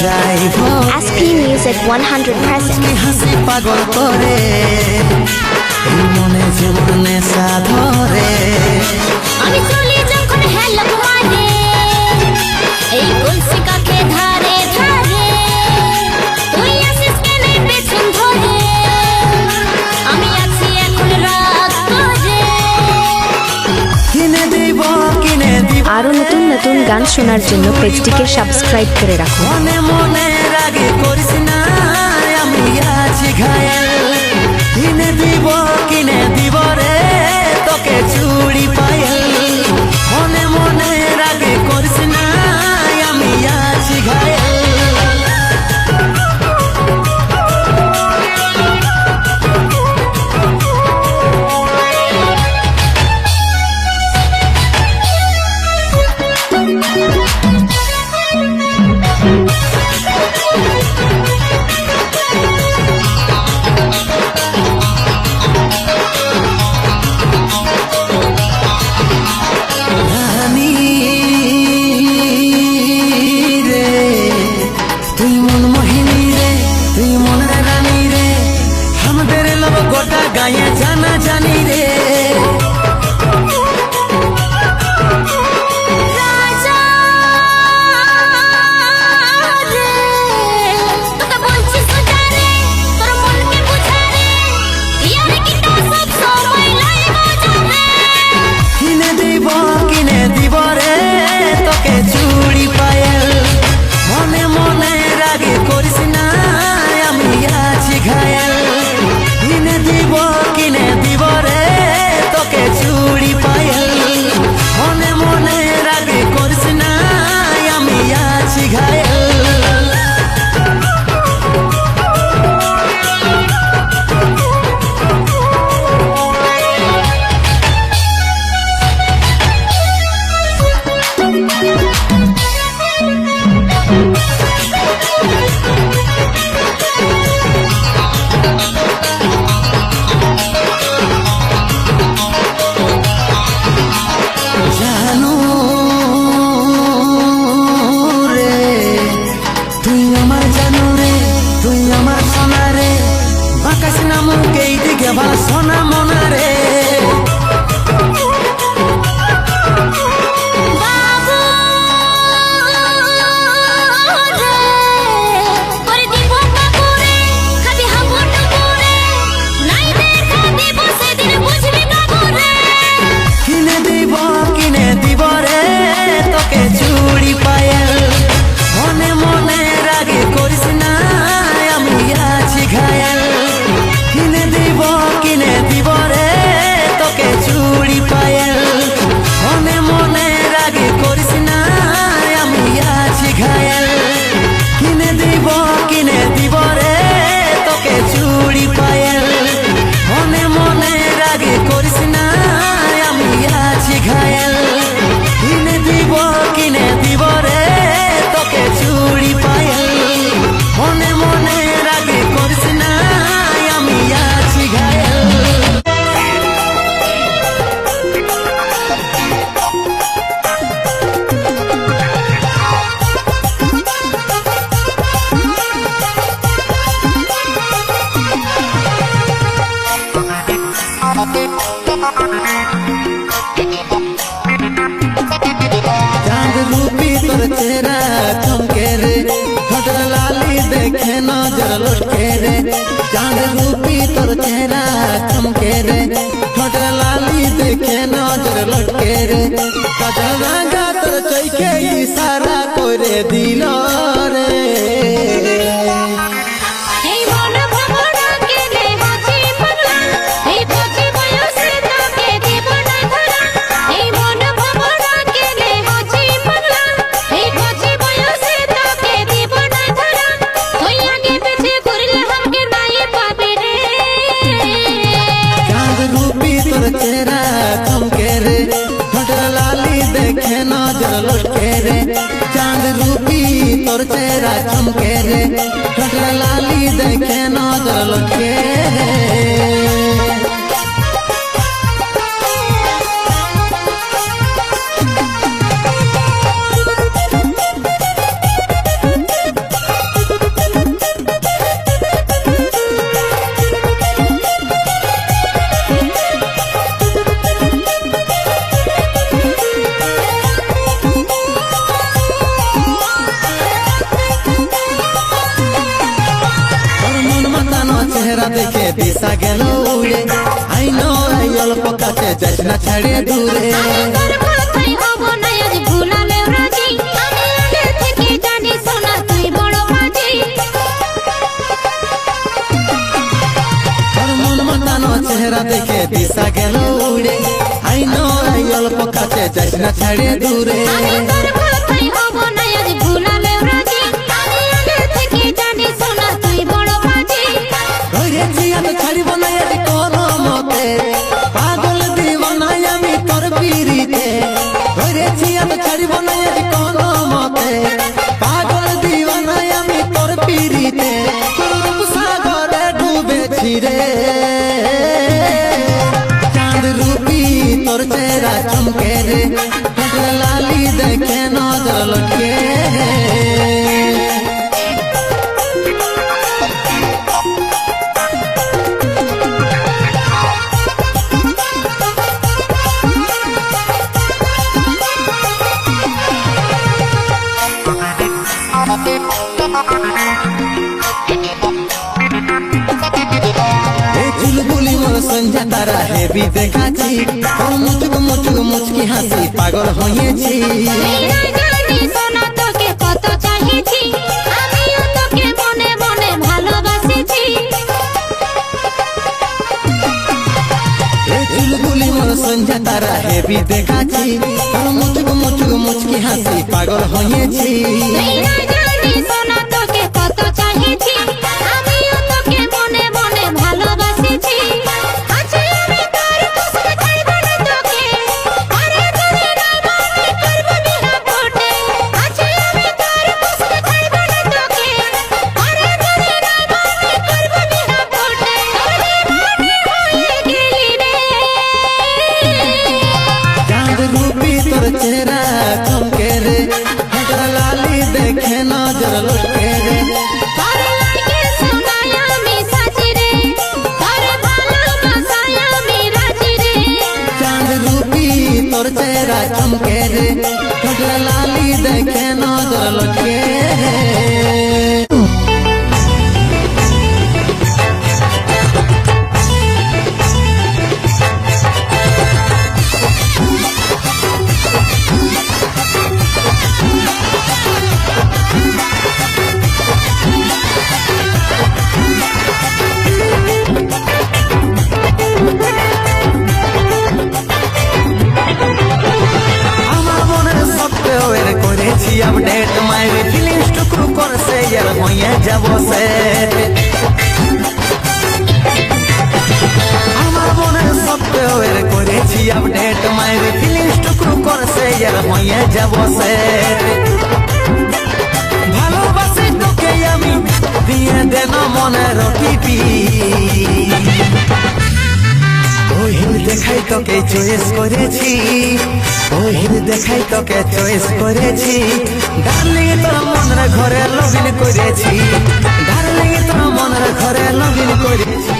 যাইব SP Music 100%. হাসি পাগল করে এই মনে যেমন নেশা ধরে আমি চলি যখন হেলক মারে এই কলসি কাকে ধারে ধারে তুই আসিস কেন পেছন ধরে আমি আছি এখন রাত করে কিনে দিব আরো নতুন নতুন গান শোনার জন্য পেজটিকে সাবস্ক্রাইব করে রাখুন। মনে মনে রাগে করিস না আমি আছি ঘায়েল কিনে দিব রে তোকে চুড়ি পায়েল মনে মনে রাগে করিস না আমি আছি ঘায়েল গায়ে জানা জানি রে রাজা রে তোকে বলছি সোজা রে তোর মনকে বুঝা রে ইয়ার কিটা সব সময় লাইব যাবে কিনে দিব রে তোকে চুড়ি পায়েল মনে মনে রাগে করিস না আমি আছি ঘায়েল কিনে দিব রে তোকে চুড়ি পায়েল মনে মনে রাগে করিস না আমি আছি ঘায়েল জানো রে তুই আমার জানো রে তুই আমার সোনা রে বাকাশ নামুক এই দিকে বা সোনা মনা রে বাবু রে করে দিব বাবু রে খাবি হাবুট করে নাই দেখা দিব সেদিন বুঝবি বাবু রে কিনে দিব রে তোকে চুড়ি পায়েল মনে মনে রাগে করিস না আমি আছি ঘায়েল কিনে দিব রে তোকে চুড়ি পায়েল মনে মনে রাগে করিস না আমি আছি ঘায়েল কিনে দিব রে তোকে চুড়ি পায়েল মনে মনে রাগে করিস না আমি আছি ঘায়েল কিনে দিব রে তোকে চুড়ি পায়েল মনে মনে রাগে করিস না আমি আছি ঘায়েল चांद रूपी तोर चेहरा चमके रे होठल लाली देखे नजर लटके रे चांद रूपी तोर चेहरा चमके रे होठल लाली देखे नजर लटके रे काजल रंगा तोर चैके इशारा करे दिल रे এই মন ভমরা কেলে বাঁচি পাগলা এই বাঁচি বয়সে তোকে দিব না ধরা এই মন ভমরা কেলে বাঁচি পাগলা এই বাঁচি বয়সে তোকে দিব না ধরা তুই আগে পেছে ঘুরলে हमके নাই পাবে রে चांद रूपी तोर चेहरा चमके रे होठल लाली देखे नजर लटके रे चांद रूपी तोर चेहरा चमके रे होठल लाली देखे नजर लटके रे চেহারা দেখে দিশা গেল উড়ে আই নো এই অল্প কাছে যাস না ছেড়ে দূরে তোর কথাই হব না আজ ভুলালেও রাজি আমি আগে থেকে জানি সোনা তুই বড় বাজি তোর মন মাতানো চেহারা দেখে দিশা গেল উড়ে আই নো এই অল্প কাছে যাস না ছেড়ে দূরে তোর কথাই হব না আজ ভুলালেও রাজি আমি আগে থেকে জানি সোনা তুই বড় বাজি ধরেছি আমি ছাড়িব না আজ কোনো মতে পাগল দিওয়ানাই আমি তোর পিরিতে ধরেছি আমি ছাড়িব না আজ কোনো মতে পাগল দিওয়ানাই আমি তোর পিরিতে রূপ সাগরে ডুবেছি রে চাঁদ রূপী তোর চেহারা চমকে রে ঠোঁটের লালি দেখে নজর লটকে চুলবুলি মোর সন্ধ্যা তারা হেবি দেখাচ্ছি তোর মুচুক মুচকি হাসি পাগল হয়েছি জানি সোনা তোকে কত চাইছি আমিও তোকে মনে মনে ভালোবাসিছি চুলবুলি মোর সন্ধ্যা তারা হেবি দেখাচ্ছি তোর মুচুক মুচকি হাসি পাগল হয়েছি জানি সোনা তোকে কত চাইছি আমিও তোকে মনে মনে ভালোবাসিছি আজ আমি তোর কসম ছাড়ব না তোকে আরে যদি না মানে করব বিনা ফোটে আজ আমি তোর কসম ছাড়ব না তোকে আরে যদি না মানে করব বিনা ফোটে মনে হয়ে গেলি রে চাঁদ রূপী তোর চেহারা চমকে রে ঠোঁটের লালি দেখে নজর লটকে রে তোর লাগে সোনাই আমি সাজি রে তোর ভালোবাসায় আমি রাজি রে চাঁদ রূপী তোর চেহারা চমকে রে ঠোঁটের লালি দেখে নজর লটকে রে আমার মনের সত্ত্বেও এর করেছি আপডেট মায়ের ফিলিংস টুকরো করছে এর হয়ে যাব সে আমার মনের সত্ত্বেও এর করেছি আপডেট মায়ের ফিলিংস টুকরো করছে এর হয়ে যাব সে ভালোবাসি তোকে আমি দিয়ে দেন মনের টিপি ওহিল দেখাই তোকে চয়েস করেছি ওহিল দেখাই তোকে চয়েস করেছি ডার্লিং তোর মনের ঘরে লগইন করেছি ডার্লিং তোর মনের ঘরে লগইন করেছি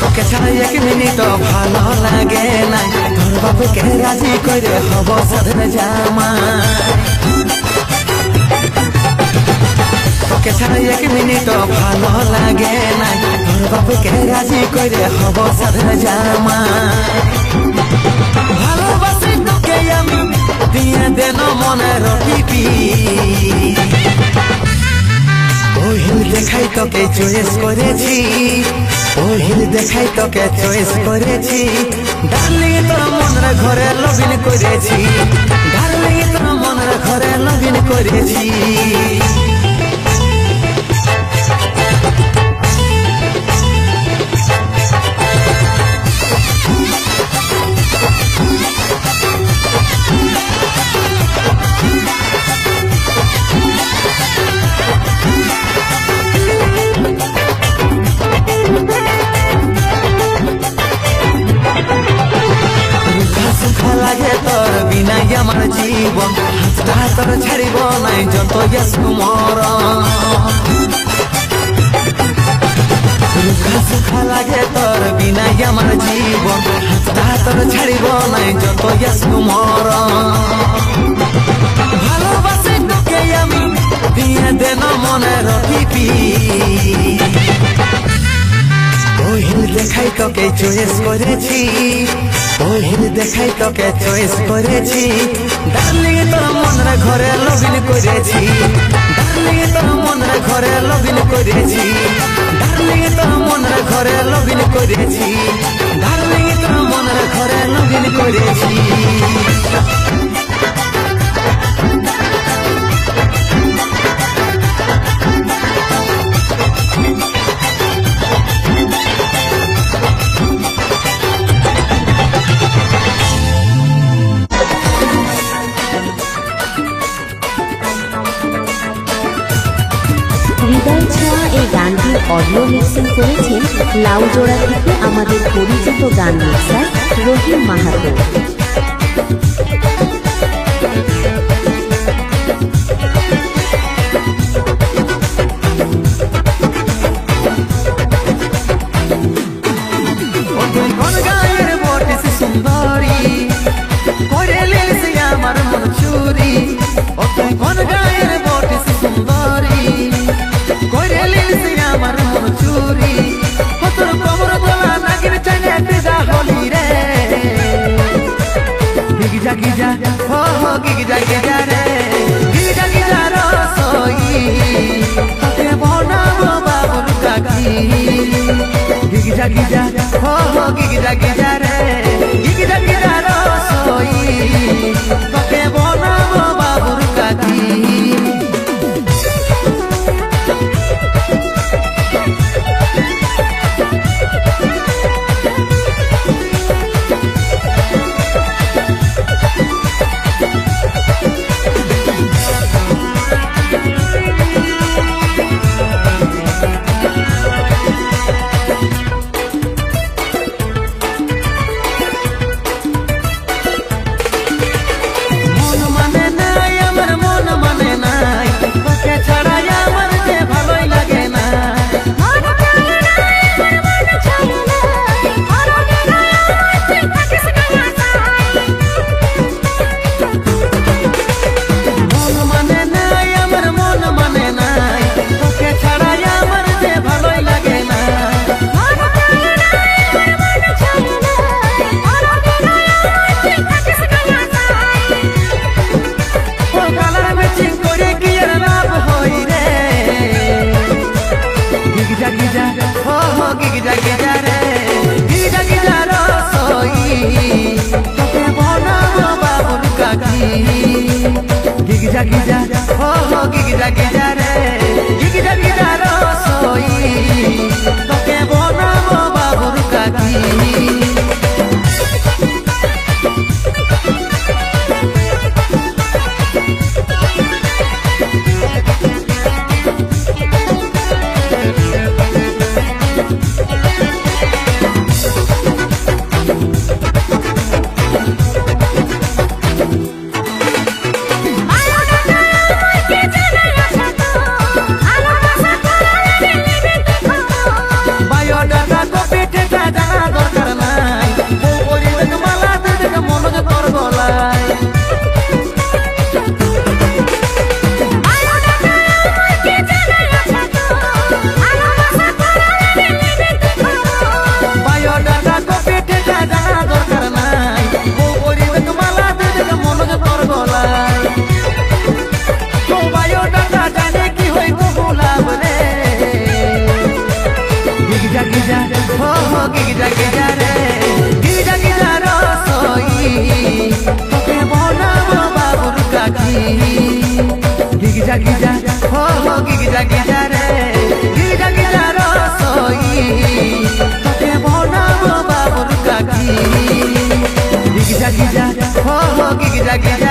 তোকে ছাড়া এক মিনিট ভালো লাগে নাই তোর বাপকে রাজি করে হব সাধন জামাই তোকে ছাড়া এক মিনিট ভালো লাগে নাই তোর বাপকে রাজি করে হব সাধন জামাই ভালোবাসি তোকে আমি দিয়ে দেন মনের টিপি ওহিল দেখাই তোকে চয়েস করেছি ওহিল দেখাই তোকে চয়েস করেছি ডার্লিং তোর মনের ঘরে লগইন করেছি ডার্লিং তোর মনের ঘরে লগইন করেছি তোর ছাড়িব নাই যত কুমর রুখা সুখা লাগে তোর বিনাই আমার জীবন তোর ছাড়িব নাই যত কুমর ভালোবাসে তোকে আমি দিয়ে দেন মনে রকিবি ওহিল দেখাই তোকে চয়েস করেছি ওহিল দেখাই তোকে চয়েস করেছি ডার্লিং তোর মনের ঘরে লগিন করেছি ডার্লিং তোর মনের ঘরে লগিন করেছি ডার্লিং তোর মনের ঘরে লগিন করেছি ডার্লিং তোর মনের ঘরে লগিন করেছি হৃদয় ছোঁয়া এই গানটির অডিও মিক্সিং করেছেন লাউজোড়া থেকে আমাদের পরিচিত গান মিক্সার রহিম মাহাতো। গিজা হো হো গিজা গিজা রে গিজা গিজা রসই তোকে বনাবো বাবুর কাকি গিজা গিজা হো হো গিজা গিজা রে গিজা গিজা রসই তোকে বনাবো বাবুর কাকি গিজা গিজা হো হো গিজা গিজা রে গিজা গিজা রসই তোকে বনাবো বাবুর কাকি গিজা গিজা রে গিজা গিজা রসই তোকে বনাবো বাবুর কাকি গিজা গিজা হো হো গিজা গিজা রে গিজা গিজা রসই তোকে বনাবো বাবুর কাকি গিজা গিজা হো হো গিজা গিজা